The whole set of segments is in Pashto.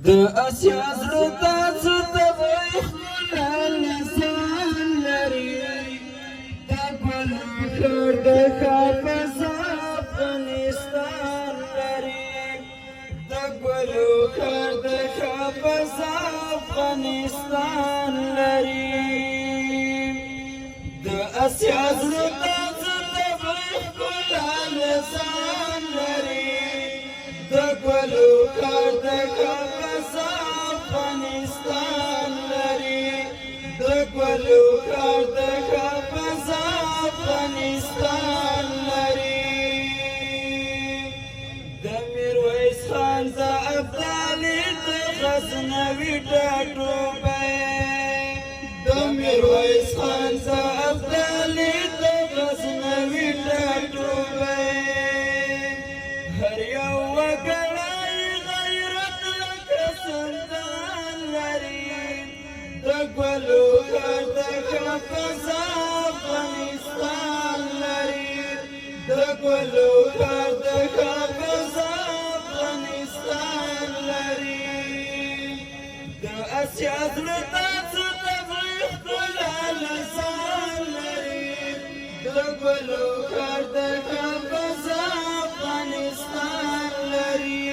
د اسیا زړه تاسو ته وایي ښکلا لسان لري د ګلو ښار د حافظ افغانستان لري د ګلو ښار د حافظ افغانستان لري د اسیا زړه تاسو ته وایي ښکلا لسان لري د ګلو ښار د حافظ افغانستان لري د ګلو ښار د حافظ افغانستان لري د میرویس خان د ابدالي د غزنوي ټاټوبی د میرویس خان د ابدالي د غزنوي ټاټوبی هر یو وګړی غیرت لکه سندان لري د ګلو ښار د حافظ افغانستان لري د ګلو ښار د حافظ افغانستان لري د اسیا زړه تاسو ته وایي ښکلا لسان لري د ګلو ښار د حافظ افغانستان لري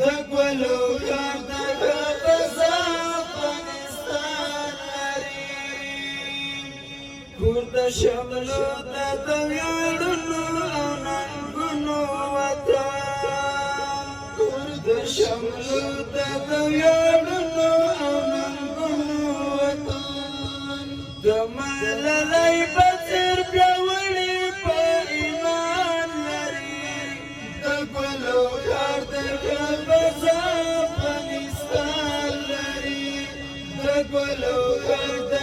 د ګلو ښار د حافظ افغانستان لري کور د شملو د ویاړونو او ننګونو وطن کور د شملو د ویاړونو او ننګونو وطن د ملالۍ په څېر پیاوړي په ایمان لري د ګلو ښار د حافظ افغانستان لري د ګلو ښار د